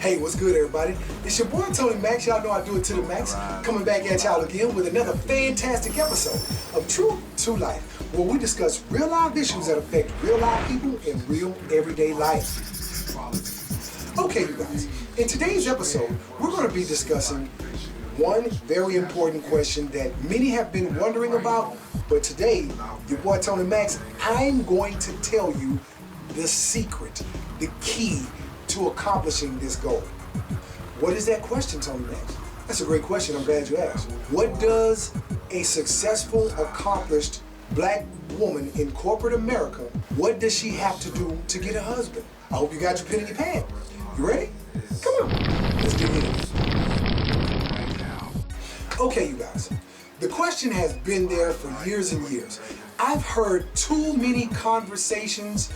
Hey, what's good, everybody? It's your boy Tony Max. Y'all know I do it to the max. Coming back at y'all again with another fantastic episode of True to Life, where we discuss real life issues that affect real life people in real everyday life. Okay, you guys. In today's episode, we're going to be discussing one very important question that many have been wondering about, but today, your boy Tony Max, I'm going to tell you the secret, the key to accomplishing this goal. What is that question, Tony Max? That's a great question. I'm glad you asked. What does a successful, accomplished black woman in corporate America, what does she have to do to get a husband? I hope you got your pen in your pad. You ready? Come on. Let's get into it. Okay, you guys. The question has been there for years and years. I've heard too many conversations,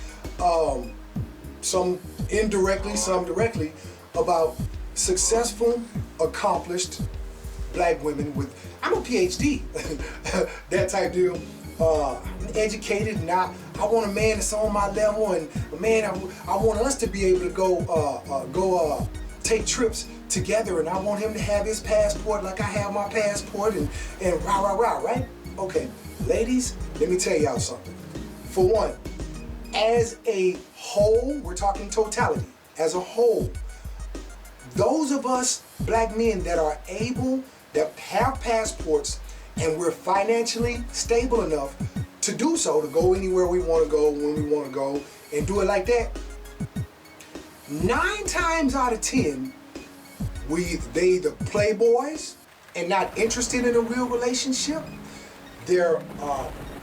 some indirectly, some directly, about successful, accomplished black women with, I'm a PhD, that type deal. Educated, and I want a man that's on my level, and a man I want us to be able to go take trips together, and I want him to have his passport like I have my passport, and rah, right? Okay, ladies, let me tell y'all something. For one, as a whole, we're talking totality, as a whole, those of us black men that are able, that have passports, and we're financially stable enough to do so, to go anywhere we want to go, when we want to go, and do it like that, 9 times out of 10, they either playboys and not interested in a real relationship, they're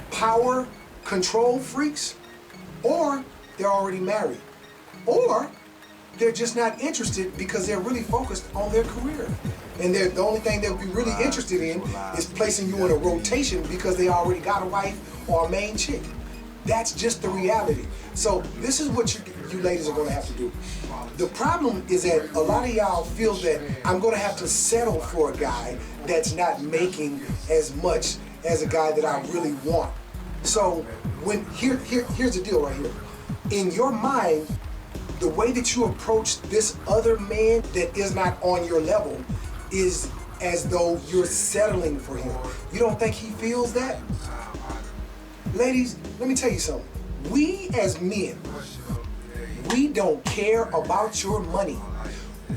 power control freaks, or they're already married, or they're just not interested because they're really focused on their career. And the only thing they'll be really interested in is placing you in a rotation because they already got a wife or a main chick. That's just the reality. So this is what you ladies are gonna have to do. The problem is that a lot of y'all feel that I'm gonna have to settle for a guy that's not making as much as a guy that I really want. So here's the deal right here. In your mind, the way that you approach this other man that is not on your level is as though you're settling for him. You don't think he feels that? Ladies, let me tell you something. We as men, we don't care about your money.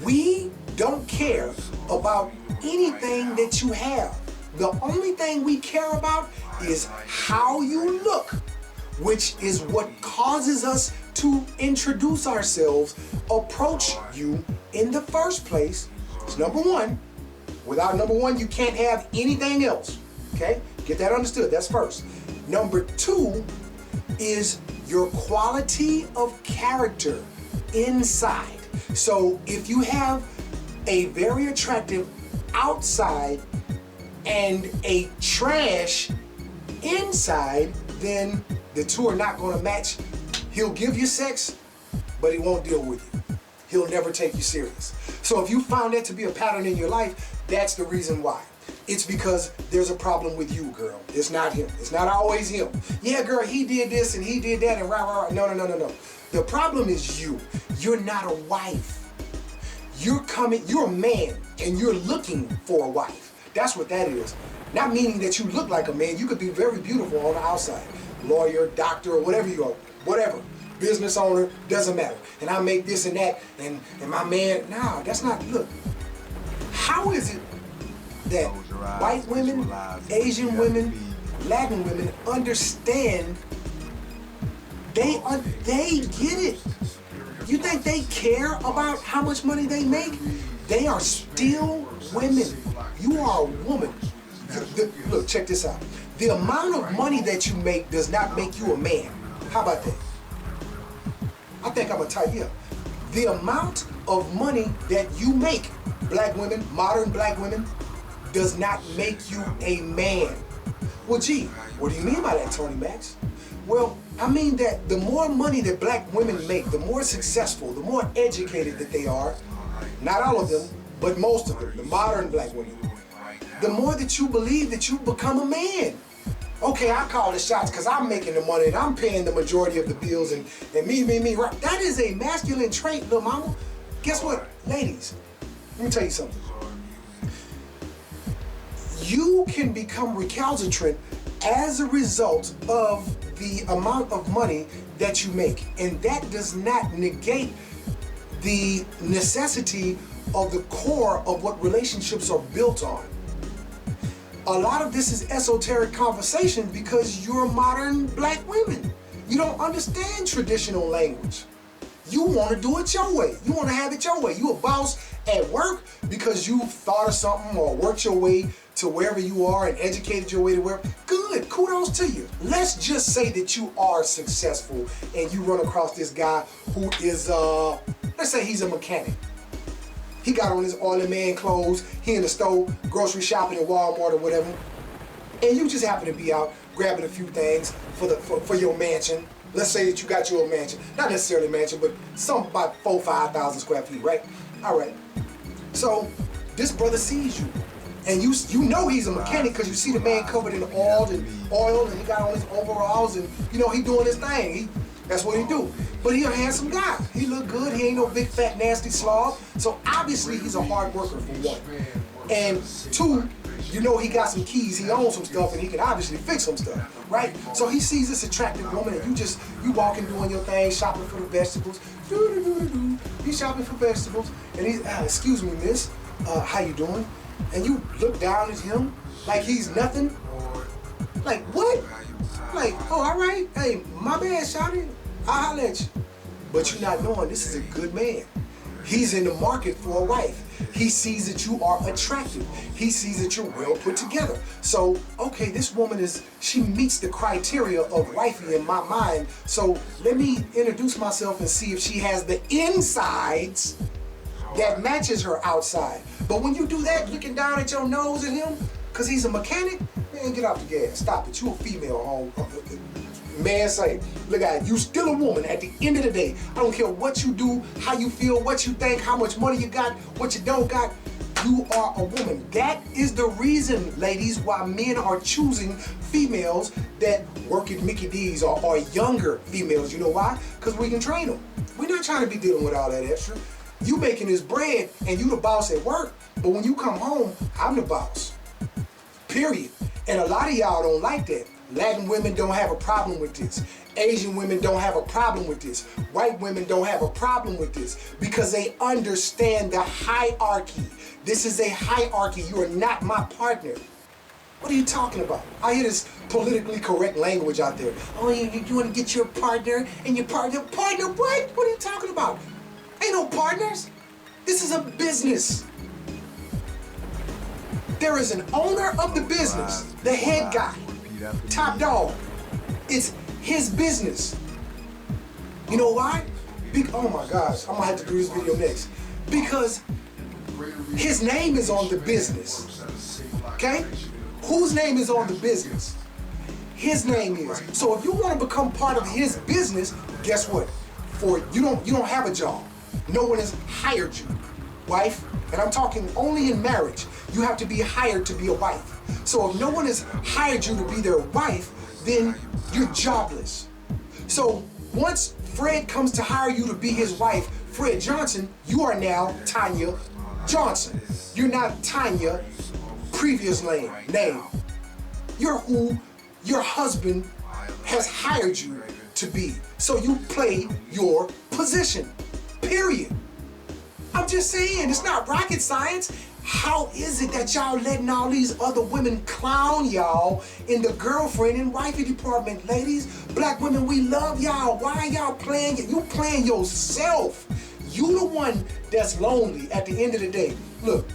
We don't care about anything that you have. The only thing we care about is how you look, which is what causes us to introduce ourselves, approach you in the first place. It's number one. Without number one, you can't have anything else. Okay? Get that understood. That's first. Number two is your quality of character inside. So if you have a very attractive outside and a trash inside, then the two are not going to match. He'll give you sex, but he won't deal with you. He'll never take you serious. So if you found that to be a pattern in your life, that's the reason why. It's because there's a problem with you, girl. It's not him. It's not always him. Yeah, girl, he did this and he did that and rah. No. The problem is you. You're not a wife. You're a man and you're looking for a wife. That's what that is. Not meaning that you look like a man. You could be very beautiful on the outside. Lawyer, doctor, or whatever you are. Whatever. Business owner, doesn't matter. And I make this and that, and my man, nah, that's not, look. How is it that white women, Asian women, Latin women understand, they get it? You think they care about how much money they make? They are still women. You are a woman. Look, check this out. The amount of money that you make does not make you a man. How about that? I think I'm gonna tie you up. The amount of money that you make, black women, modern black women, does not make you a man. Well, gee, what do you mean by that, Tony Max? Well, I mean that the more money that black women make, the more successful, the more educated that they are, not all of them, but most of them, the modern black women, the more that you believe that you become a man. Okay, I call the shots because I'm making the money and I'm paying the majority of the bills and me, right? That is a masculine trait, little mama. Guess what, ladies? Let me tell you something. You can become recalcitrant as a result of the amount of money that you make. And that does not negate the necessity of the core of what relationships are built on. A lot of this is esoteric conversation because you're modern black women. You don't understand traditional language. You want to do it your way. You want to have it your way. You a boss at work because you thought of something or worked your way to wherever you are and educated your way to where. Good, kudos to you. Let's just say that you are successful and you run across this guy who is, let's say he's a mechanic. He got on his oily man clothes, he in the store, grocery shopping at Walmart or whatever, and you just happen to be out grabbing a few things for your mansion. Let's say that you got your own mansion, not necessarily mansion, but some about 4,000 or 5,000 square feet, right? All right. So this brother sees you, and you know he's a mechanic because you see the man covered in oil, and he got on his overalls, and you know he doing his thing. That's what he do. But he a handsome guy. He look good. He ain't no big fat nasty slob. So obviously he's a hard worker for one. And two, you know he got some keys. He owns some stuff, and he can obviously fix some stuff, right? So he sees this attractive woman, and you walking doing your thing, shopping for the vegetables. He's shopping for vegetables, and he's, excuse me, miss, how you doing? And you look down at him like he's nothing. Like what? Like, oh, all right. Hey, my bad, shawty. I'll holler at you. But you're not knowing this is a good man. He's in the market for a wife. He sees that you are attractive. He sees that you're well put together. So, okay, this woman she meets the criteria of wifey in my mind. So let me introduce myself and see if she has the insides that matches her outside. But when you do that, looking down at your nose at him, because he's a mechanic, man, get off the gas. Stop it. You a female, home. Man say, look at you, still a woman at the end of the day. I don't care what you do, how you feel, what you think, how much money you got, what you don't got. You are a woman. That is the reason, ladies, why men are choosing females that work at Mickey D's or younger females. You know why? Because we can train them. We're not trying to be dealing with all that extra. You making this bread and you the boss at work, but when you come home, I'm the boss. Period. And a lot of y'all don't like that. Latin women don't have a problem with this. Asian women don't have a problem with this. White women don't have a problem with this because they understand the hierarchy. This is a hierarchy. You are not my partner. What are you talking about? I hear this politically correct language out there. Oh, you want to get your partner and your partner. Partner what? What are you talking about? Ain't no partners. This is a business. There is an owner of the business, the head guy, top dog. It's his business. You know why? Oh my gosh, I'm gonna have to do this video next. Because his name is on the business. Okay? Whose name is on the business? His name is. So if you want to become part of his business, guess what? You don't have a job. No one has hired you, wife. And I'm talking only in marriage. You have to be hired to be a wife. So if no one has hired you to be their wife, then you're jobless. So once Fred comes to hire you to be his wife, Fred Johnson, you are now Tanya Johnson. You're not Tanya, previous name. You're who your husband has hired you to be. So you play your position, period. I'm just saying, it's not rocket science. How is it that y'all letting all these other women clown y'all in the girlfriend and wifey department? Ladies, black women, we love y'all. Why are y'all playing? You playing yourself. You the one that's lonely at the end of the day. Look,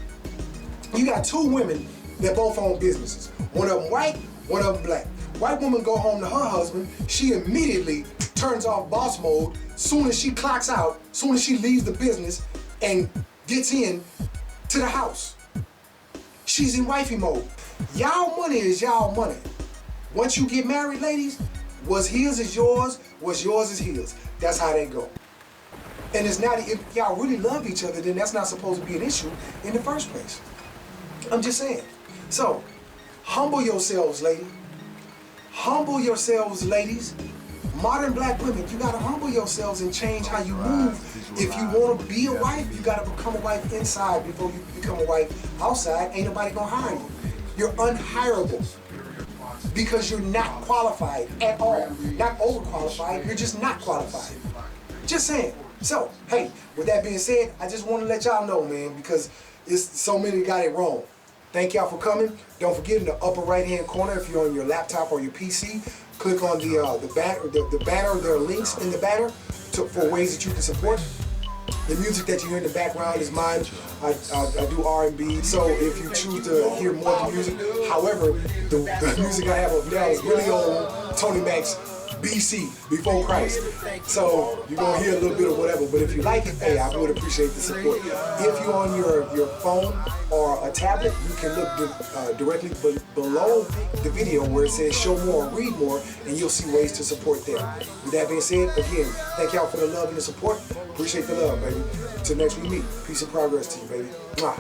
you got two women that both own businesses. One of them white, one of them black. White woman go home to her husband, she immediately turns off boss mode soon as she clocks out, soon as she leaves the business and gets in to the house. She's in wifey mode. Y'all money is y'all money. Once you get married, ladies, what's his is yours, what's yours is his. That's how they go. And it's not, if y'all really love each other, then that's not supposed to be an issue in the first place. I'm just saying. So, humble yourselves, ladies. Humble yourselves, ladies. Modern black women, you gotta humble yourselves and change how you move. If you wanna be a wife, you gotta become a wife inside before you become a wife outside. Ain't nobody gonna hire you. You're unhireable because you're not qualified at all. Not overqualified, you're just not qualified. Just saying. So, hey, with that being said, I just want to let y'all know, man, because it's so many got it wrong. Thank y'all for coming. Don't forget, in the upper right-hand corner, if you're on your laptop or your PC, click on the banner. There are links in the banner for ways that you can support. The music that you hear in the background is mine. I do R&B, so if you choose to hear more of the music, however, the music I have up now is really old, Tony Max, BC, before Christ. So you're gonna hear a little bit of whatever, but if you like it, hey, I would appreciate the support. If you're on your phone or a tablet, you can look directly below the video where it says show more or read more, and you'll see ways to support there. With that being said, again, thank y'all for the love and the support. Appreciate the love, baby. Until next we meet, peace and progress to you, baby. Mwah.